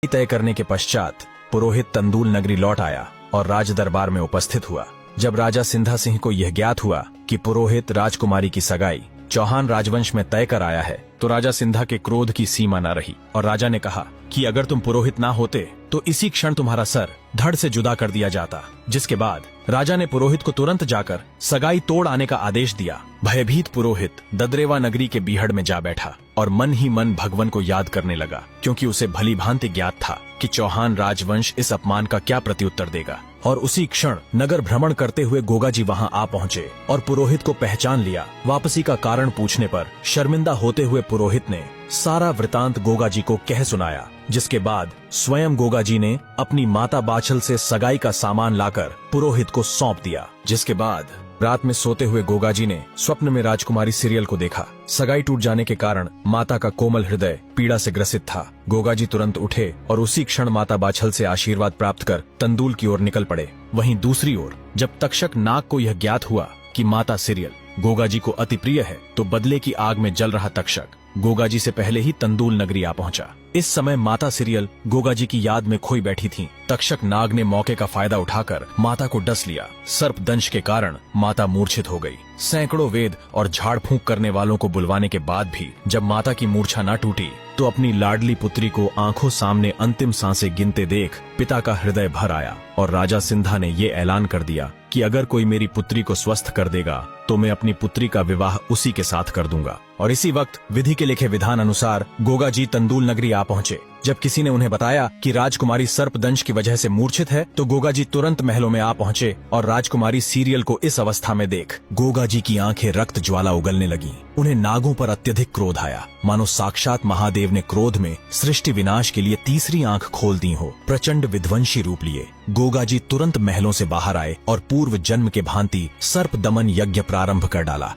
तय करने के पश्चात पुरोहित तंदूल नगरी लौट आया और राज दरबार में उपस्थित हुआ। जब राजा सिंधा सिंह को यह ज्ञात हुआ कि पुरोहित राजकुमारी की सगाई चौहान राजवंश में तय कर आया है, तो राजा सिंधा के क्रोध की सीमा न रही और राजा ने कहा कि अगर तुम पुरोहित ना होते तो इसी क्षण तुम्हारा सर धड़ से जुदा कर दिया जाता। जिसके बाद राजा ने पुरोहित को तुरंत जाकर सगाई तोड़ आने का आदेश दिया। भयभीत पुरोहित ददरेवा नगरी के बीहड़ में जा बैठा और मन ही मन भगवान को याद करने लगा, क्योंकि उसे भली भांति ज्ञात था कि चौहान राजवंश इस अपमान का क्या प्रत्युत्तर देगा। और उसी क्षण नगर भ्रमण करते हुए गोगाजी वहां आ पहुंचे और पुरोहित को पहचान लिया। वापसी का कारण पूछने पर शर्मिंदा होते हुए पुरोहित ने सारा वृतांत गोगाजी को कह सुनाया, जिसके बाद स्वयं गोगाजी ने अपनी माता बाछल से सगाई का सामान लाकर पुरोहित को सौंप दिया। जिसके बाद रात में सोते हुए गोगाजी ने स्वप्न में राजकुमारी सीरियल को देखा। सगाई टूट जाने के कारण माता का कोमल हृदय पीड़ा से ग्रसित था। गोगाजी तुरंत उठे और उसी क्षण माता बाछल से आशीर्वाद प्राप्त कर तंदूल की ओर निकल पड़े। वहीं दूसरी ओर जब तक्षक नाग को यह ज्ञात हुआ कि माता सीरियल गोगाजी को अति प्रिय है, तो बदले की आग में जल रहा तक्षक गोगाजी से पहले ही तंदूल नगरी आ पहुंचा। इस समय माता सीरियल गोगाजी की याद में खोई बैठी थीं। तक्षक नाग ने मौके का फायदा उठाकर माता को डस लिया। सर्प दंश के कारण माता मूर्छित हो गई। सैकड़ों वेद और झाड़ फूंक करने वालों को बुलवाने के बाद भी जब माता की मूर्छा न टूटी, तो अपनी लाडली पुत्री को आंखों सामने अंतिम सांसें गिनते देख पिता का हृदय भर आया और राजा सिंधा ने ये ऐलान कर दिया कि अगर कोई मेरी पुत्री को स्वस्थ कर देगा तो मैं अपनी पुत्री का विवाह उसी के साथ कर दूंगा। और इसी वक्त विधि के लिखे विधान अनुसार गोगाजी तंदूल नगरी आ पहुंचे। जब किसी ने उन्हें बताया कि राजकुमारी सर्पदंश की वजह से मूर्छित है, तो गोगाजी तुरंत महलों में आ पहुंचे और राजकुमारी सीरियल को इस अवस्था में देख गोगाजी की आंखें रक्त ज्वाला उगलने लगीं। उन्हें नागों पर अत्यधिक क्रोध आया, मानो साक्षात महादेव ने क्रोध में सृष्टि विनाश के लिए तीसरी आंख खोल दी हो। प्रचंड विध्वंसी रूप लिए गोगाजी तुरंत महलों से बाहर आए और पूर्व जन्म के भांति सर्प दमन यज्ञ प्रारंभ कर डाला।